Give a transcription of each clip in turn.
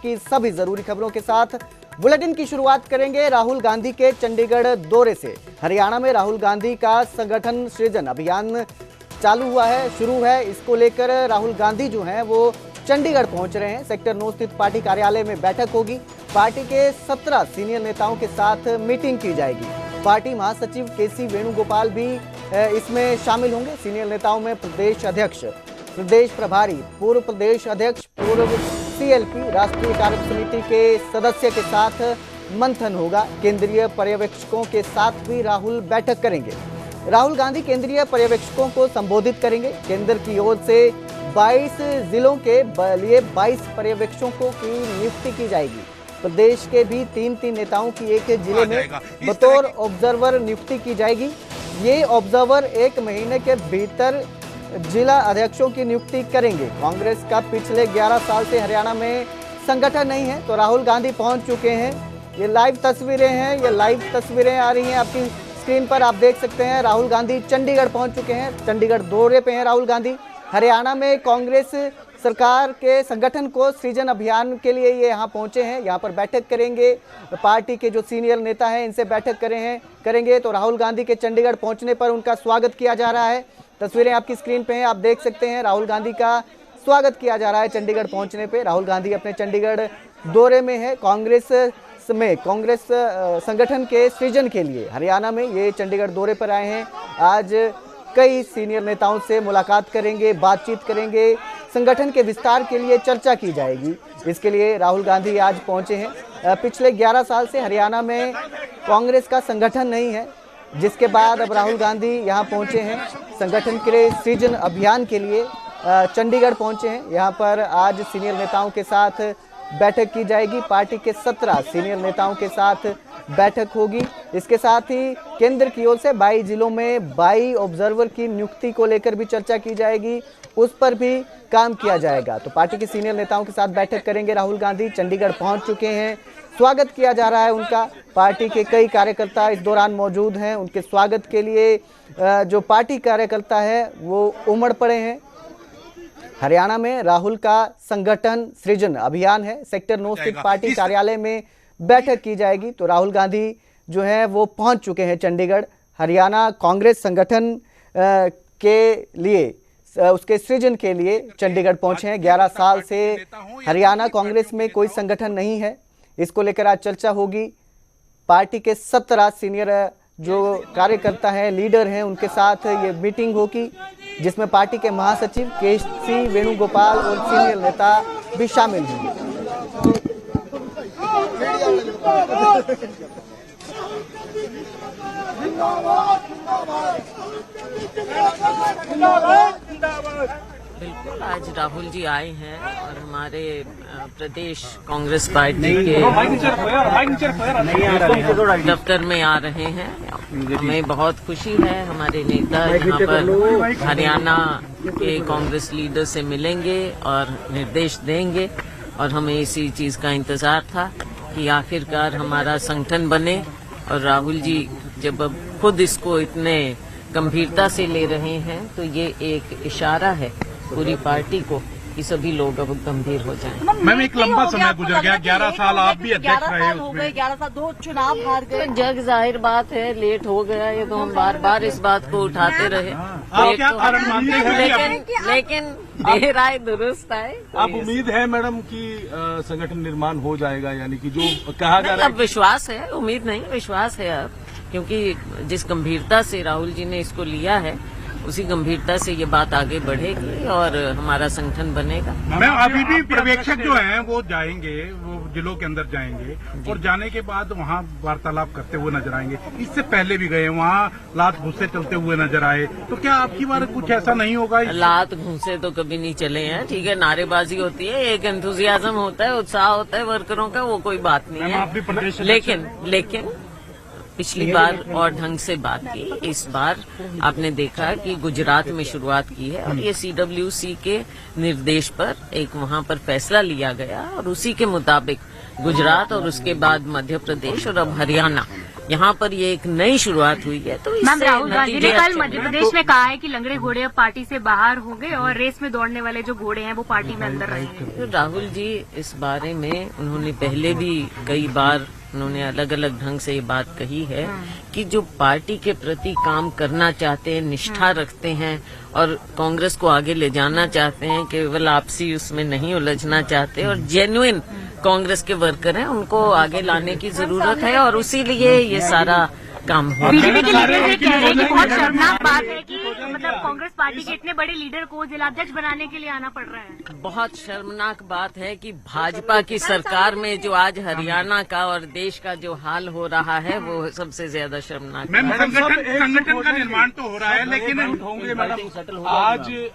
की सभी जरूरी खबरों के साथ बुलेटिन की शुरुआत करेंगे राहुल गांधी के चंडीगढ़ दौरे से। हरियाणा में राहुल गांधी का संगठन सृजन अभियान चालू हुआ है, शुरू है। इसको लेकर राहुल गांधी जो हैं वो चंडीगढ़ पहुंच रहे हैं। सेक्टर 9 स्थित पार्टी कार्यालय में बैठक होगी। पार्टी के 17 सीनियर नेताओं के साथ मीटिंग की जाएगी। पार्टी महासचिव केसी वेणुगोपाल भी इसमें शामिल होंगे। सीनियर नेताओं में प्रदेश अध्यक्ष, प्रदेश प्रभारी, पूर्व प्रदेश अध्यक्ष, पूर्व सीएलपी, राष्ट्रीय कार्य समिति के सदस्य के साथ मंथन होगा। केंद्रीय पर्यवेक्षकों के साथ भी राहुल बैठक करेंगे। राहुल गांधी केंद्रीय पर्यवेक्षकों को संबोधित करेंगे। केंद्र की ओर से 22 जिलों के लिए 22 पर्यवेक्षकों की नियुक्ति की जाएगी। प्रदेश के भी 3 नेताओं की एक जिले में बतौर ऑब्जर्वर नियुक्ति की जाएगी। ये ऑब्जर्वर 1 महीने के भीतर जिला अध्यक्षों की नियुक्ति करेंगे। कांग्रेस का पिछले 11 साल से हरियाणा में संगठन नहीं है, तो राहुल गांधी पहुंच चुके हैं। ये लाइव तस्वीरें हैं, ये लाइव तस्वीरें आ रही हैं आपकी स्क्रीन पर, आप देख सकते हैं। राहुल गांधी चंडीगढ़ पहुंच चुके हैं, चंडीगढ़ दौरे पे हैं राहुल गांधी। हरियाणा में कांग्रेस सरकार के संगठन को सृजन अभियान के लिए ये यहाँ पहुंचे हैं। यहाँ पर बैठक करेंगे। पार्टी के जो सीनियर नेता हैं इनसे बैठक करेंगे। तो राहुल गांधी के चंडीगढ़ पहुंचने पर उनका स्वागत किया जा रहा है। तस्वीरें आपकी स्क्रीन पे हैं, आप देख सकते हैं। राहुल गांधी का स्वागत किया जा रहा है चंडीगढ़ पहुंचने पे। राहुल गांधी अपने चंडीगढ़ दौरे में है। कांग्रेस संगठन के सृजन के लिए हरियाणा में ये चंडीगढ़ दौरे पर आए हैं। आज कई सीनियर नेताओं से मुलाकात करेंगे, बातचीत करेंगे। संगठन के विस्तार के लिए चर्चा की जाएगी। इसके लिए राहुल गांधी आज पहुंचे हैं। पिछले 11 साल से हरियाणा में कांग्रेस का संगठन नहीं है, जिसके बाद अब राहुल गांधी यहां पहुंचे हैं। संगठन के सृजन अभियान के लिए चंडीगढ़ पहुंचे हैं। यहां पर आज सीनियर नेताओं के साथ बैठक की जाएगी। पार्टी के 17 सीनियर नेताओं के साथ बैठक होगी। इसके साथ ही केंद्र की ओर से 22 जिलों में 22 ऑब्जर्वर की नियुक्ति को लेकर भी चर्चा की जाएगी, उस पर भी काम किया जाएगा। तो पार्टी के सीनियर नेताओं के साथ बैठक करेंगे राहुल गांधी। चंडीगढ़ पहुंच चुके हैं, स्वागत किया जा रहा है उनका। पार्टी के कई कार्यकर्ता इस दौरान मौजूद हैं। उनके स्वागत के लिए जो पार्टी कार्यकर्ता है वो उमड़ पड़े हैं। हरियाणा में राहुल का संगठन सृजन अभियान है। सेक्टर 9 स्थित पार्टी कार्यालय में बैठक की जाएगी। तो राहुल गांधी जो है वो पहुंच चुके हैं चंडीगढ़। हरियाणा कांग्रेस संगठन के लिए, उसके सृजन के लिए चंडीगढ़ पहुंचे हैं। 11 साल से हरियाणा कांग्रेस में कोई संगठन नहीं है। इसको लेकर आज चर्चा होगी। पार्टी के 17 सीनियर जो कार्यकर्ता हैं, लीडर हैं, उनके साथ ये मीटिंग होगी, जिसमें पार्टी के महासचिव केसी वेणुगोपाल और सीनियर नेता भी शामिल होंगे। बिल्कुल, आज राहुल जी आए हैं और हमारे प्रदेश कांग्रेस पार्टी के दफ्तर में आ रहे हैं। हमें बहुत खुशी है। हमारे नेता यहाँ पर हरियाणा के कांग्रेस लीडर से मिलेंगे और निर्देश देंगे, और हमें इसी चीज का इंतजार था कि आखिरकार हमारा संगठन बने। और राहुल जी जब अब खुद इसको इतने गंभीरता से ले रहे हैं तो ये एक इशारा है पूरी पार्टी को कि सभी लोग अब गंभीर हो जाएं। मैम, एक लंबा समय गुजर गया, 11 साल आप भी अध्यक्ष रहे उसमें। 11 साल 2 चुनाव हार गए। जग जाहिर बात है, लेट हो गया ये तो हम बार बार इस बात को उठाते रहे। आप क्या कारण मानते हैं? लेकिन देर आए दुरुस्त आए। आप उम्मीद है मैडम कि संगठन निर्माण हो जाएगा, यानी कि जो कहा जा रहा है? अब विश्वास है, उम्मीद नहीं, विश्वास है अब, क्योंकि जिस गंभीरता से राहुल जी ने इसको लिया है उसी गंभीरता से ये बात आगे बढ़ेगी और हमारा संगठन बनेगा। मैम, अभी भी पर्यवेक्षक जो हैं वो जाएंगे, वो जिलों के अंदर जाएंगे और जाने के बाद वहाँ वार्तालाप करते हुए नजर आएंगे। इससे पहले भी गए, वहाँ लात घुसे चलते हुए नजर आए। तो क्या आपकी बार कुछ ऐसा नहीं होगा? लात घुसे तो कभी नहीं चले हैं, ठीक है, नारेबाजी होती है, एक एंथुजियाज्म होता है, उत्साह होता है वर्करों का, वो कोई बात नहीं है। लेकिन पिछली बार और ढंग से बात की, इस बार आपने देखा कि गुजरात में शुरुआत की है और ये CWC के निर्देश पर एक वहां पर फैसला लिया गया और उसी के मुताबिक गुजरात और उसके बाद मध्य प्रदेश और अब हरियाणा यहाँ पर ये एक नई शुरुआत हुई है। तो मैम, इससे राहुल गांधी ने नतीजे कल अच्छे मध्य प्रदेश में कहा है कि लंगड़े घोड़े अब पार्टी से बाहर होंगे और रेस में दौड़ने वाले जो घोड़े हैं वो पार्टी में अंदर रहेंगे। तो राहुल जी इस बारे में उन्होंने पहले भी कई बार उन्होंने अलग अलग ढंग से ये बात कही है कि जो पार्टी के प्रति काम करना चाहते हैं, निष्ठा रखते हैं और कांग्रेस को आगे ले जाना चाहते हैं, केवल आपसी उसमें नहीं उलझना चाहते और जेन्युइन कांग्रेस के वर्कर हैं, उनको आगे लाने की जरूरत है और उसी लिए ये सारा काम हो। बीजेपी के लीडर ये कह रहे हैं कि बहुत शर्मनाक बात है कि मतलब कांग्रेस पार्टी के इतने बड़े लीडर को जिलाध्यक्ष बनाने के लिए आना पड़ रहा है। बहुत शर्मनाक बात है कि भाजपा की सरकार में जो आज हरियाणा का और देश का जो हाल हो रहा है वो सबसे ज्यादा शर्मनाक। मैम, संगठन का निर्माण तो हो रहा है, लेकिन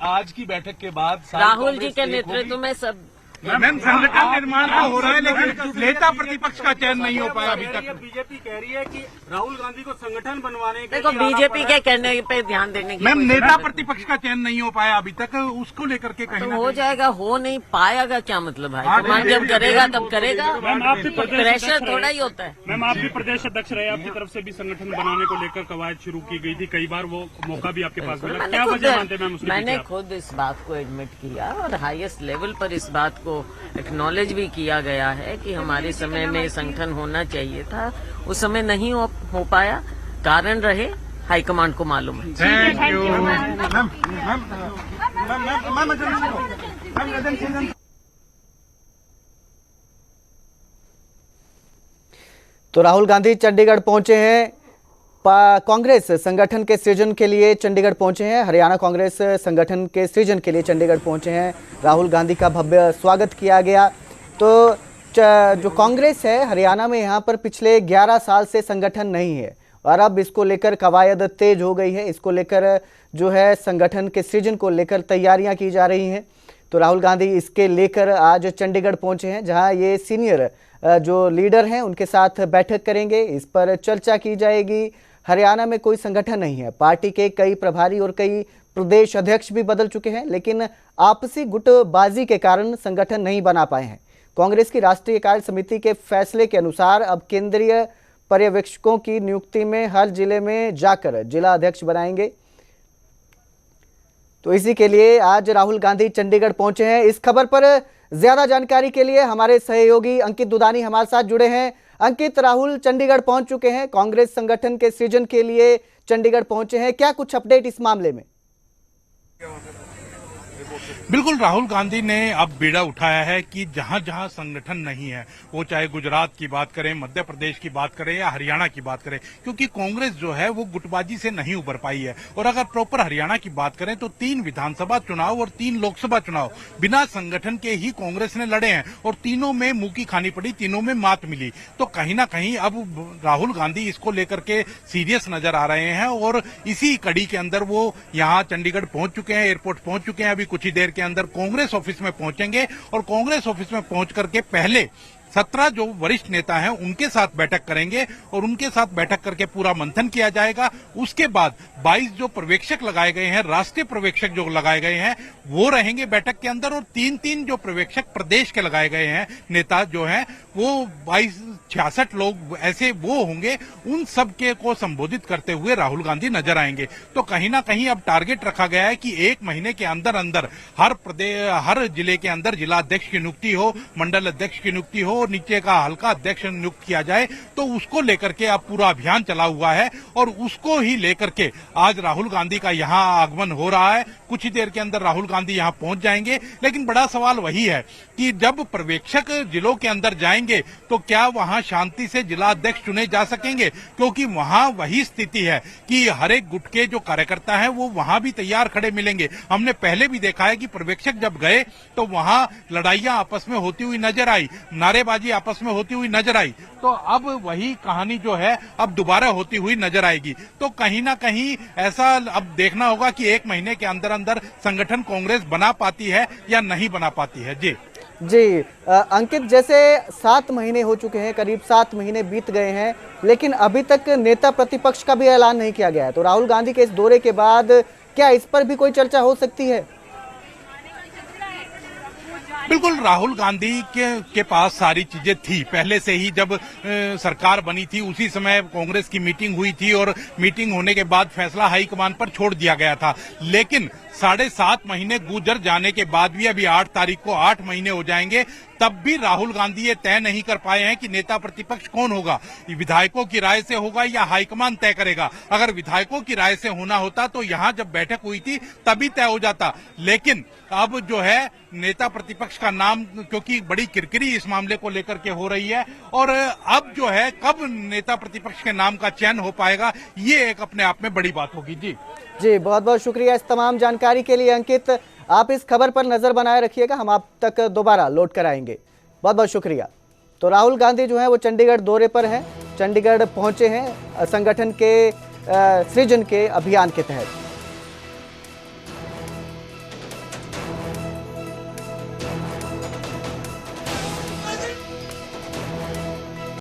आज की बैठक के बाद राहुल जी के नेतृत्व में सब मैम संगठन निर्माण तो हो रहा है, लेकिन नेता प्रतिपक्ष का चयन नहीं हो पाया अभी तक। बीजेपी कह रही है कि राहुल गांधी को संगठन बनवाने के देखो बीजेपी के कहने पे ध्यान देने की मैम नेता प्रतिपक्ष का चयन नहीं हो पाया अभी तक, उसको लेकर के कहीं तो हो जाएगा। हो नहीं पाएगा क्या मतलब है? हाईकमान जब करेगा तब करेगा। प्रेशर थोड़ा ही होता है। मैम, आप भी प्रदेश अध्यक्ष रहे, आपकी तरफ से भी संगठन बनाने को लेकर कवायद शुरू की गई थी, कई बार वो मौका भी आपके पास मिला, क्या वजह मानते हैं मैम? मैंने खुद इस बात को एडमिट किया और हाईएस्ट लेवल पर इस बात को एक्नॉलेज भी किया गया है कि हमारे समय में संगठन होना चाहिए था, उस समय नहीं हो पाया, कारण रहे हाईकमांड को मालूम है। Thank you. तो राहुल गांधी चंडीगढ़ पहुंचे हैं। कांग्रेस संगठन के सृजन के लिए चंडीगढ़ पहुंचे हैं। हरियाणा कांग्रेस संगठन के सृजन के लिए चंडीगढ़ पहुंचे हैं। राहुल गांधी का भव्य स्वागत किया गया। तो जो कांग्रेस है हरियाणा में, यहाँ पर पिछले 11 साल से संगठन नहीं है और अब इसको लेकर कवायद तेज हो गई है। इसको लेकर जो है संगठन के सृजन को लेकर तैयारियां की जा रही हैं। तो राहुल गांधी इसके लेकर आज चंडीगढ़ पहुंचे हैं, जहां ये सीनियर जो लीडर हैं उनके साथ बैठक करेंगे। इस पर चर्चा की जाएगी। हरियाणा में कोई संगठन नहीं है। पार्टी के कई प्रभारी और कई प्रदेश अध्यक्ष भी बदल चुके हैं, लेकिन आपसी गुटबाजी के कारण संगठन नहीं बना पाए हैं। कांग्रेस की राष्ट्रीय कार्य समिति के फैसले के अनुसार अब केंद्रीय पर्यवेक्षकों की नियुक्ति में हर जिले में जाकर जिला अध्यक्ष बनाएंगे। तो इसी के लिए आज राहुल गांधी चंडीगढ़ पहुंचे हैं। इस खबर पर ज्यादा जानकारी के लिए हमारे सहयोगी अंकित दुदानी हमारे साथ जुड़े हैं। अंकित, राहुल चंडीगढ़ पहुंच चुके हैं, कांग्रेस संगठन के सृजन के लिए चंडीगढ़ पहुंचे हैं, क्या कुछ अपडेट इस मामले में? बिल्कुल, राहुल गांधी ने अब बीड़ा उठाया है कि जहां जहां संगठन नहीं है, वो चाहे गुजरात की बात करें, मध्य प्रदेश की बात करें या हरियाणा की बात करें, क्योंकि कांग्रेस जो है वो गुटबाजी से नहीं उबर पाई है। और अगर प्रॉपर हरियाणा की बात करें तो 3 विधानसभा चुनाव और 3 लोकसभा चुनाव बिना संगठन के ही कांग्रेस ने लड़े हैं और तीनों में मुंह की खानी पड़ी, तीनों में मात मिली। तो कहीं ना कहीं अब राहुल गांधी इसको लेकर के सीरियस नजर आ रहे हैं और इसी कड़ी के अंदर वो यहाँ चंडीगढ़ पहुंच चुके हैं, एयरपोर्ट पहुंच चुके हैं। अभी कुछ ही देर के अंदर कांग्रेस ऑफिस में पहुंचेंगे और कांग्रेस ऑफिस में पहुंच करके पहले 17 जो वरिष्ठ नेता हैं उनके साथ बैठक करेंगे और उनके साथ बैठक करके पूरा मंथन किया जाएगा। उसके बाद 22 जो पर्यवेक्षक लगाए गए हैं, राष्ट्रीय पर्यवेक्षक जो लगाए गए हैं, वो रहेंगे बैठक के अंदर और 3-3 जो पर्यवेक्षक प्रदेश के लगाए गए हैं, नेता जो हैं वो 22-66 लोग ऐसे वो होंगे। उन सब के को संबोधित करते हुए राहुल गांधी नजर आएंगे। तो कहीं ना कहीं अब टारगेट रखा गया है कि 1 महीने के अंदर अंदर हर जिले के अंदर जिला अध्यक्ष की नियुक्ति हो, मंडल अध्यक्ष की नियुक्ति हो, नीचे का हल्का अध्यक्ष नियुक्त किया जाए। तो उसको लेकर के अब पूरा अभियान चला हुआ है और उसको ही लेकर के आज राहुल गांधी का यहां आगमन हो रहा है। कुछ ही देर के अंदर राहुल गांधी यहां पहुंच जाएंगे। लेकिन बड़ा सवाल वही है कि जब पर्यवेक्षक जिलों के अंदर जाएंगे तो क्या वहां शांति से जिला अध्यक्ष चुने जा सकेंगे? क्योंकि वहां वही स्थिति है कि हर एक गुट के जो कार्यकर्ता है वो वहां भी तैयार खड़े मिलेंगे। हमने पहले भी देखा है कि पर्यवेक्षक जब गए तो वहां लड़ाइयां आपस में होती हुई नजर आई, नारेबाजी आपस में होती हुई नजर आई। तो अब वही कहानी जो है अब दोबारा होती हुई नजर आएगी। तो कहीं ना कहीं ऐसा अब देखना होगा कि 1 महीने के अंदर अंदर संगठन कांग्रेस बना पाती है या नहीं बना पाती है। जी अंकित, जैसे 7 महीने हो चुके हैं, करीब 7 महीने बीत गए हैं, लेकिन अभी तक नेता प्रतिपक्ष का भी ऐलान नहीं किया गया है। तो राहुल गांधी के इस दौरे के बाद क्या इस पर भी कोई चर्चा हो सकती है? बिल्कुल, राहुल गांधी के पास सारी चीजें थी पहले से ही। जब सरकार बनी थी उसी समय कांग्रेस की मीटिंग हुई थी और मीटिंग होने के बाद फैसला हाईकमान पर छोड़ दिया गया था। लेकिन 7.5 महीने गुजर जाने के बाद भी अभी 8 तारीख को 8 महीने हो जाएंगे, तब भी राहुल गांधी ये तय नहीं कर पाए हैं कि नेता प्रतिपक्ष कौन होगा। विधायकों की राय से होगा या हाईकमान तय करेगा। अगर विधायकों की राय से होना होता तो यहाँ जब बैठक हुई थी तभी तय हो जाता। लेकिन अब जो है नेता प्रतिपक्ष का नाम, क्योंकि बड़ी किरकिरी इस मामले को लेकर के हो रही है, और अब जो है कब नेता प्रतिपक्ष के नाम का चयन हो पाएगा, ये एक अपने आप में बड़ी बात होगी। जी बहुत बहुत शुक्रिया इस तमाम जानकारी के लिए अंकित। आप इस खबर पर नजर बनाए रखिएगा, हम आप तक दोबारा लौट कर आएंगे। बहुत बहुत शुक्रिया। तो राहुल गांधी जो है वो चंडीगढ़ दौरे पर हैं, चंडीगढ़ पहुंचे हैं संगठन के सृजन के अभियान के तहत।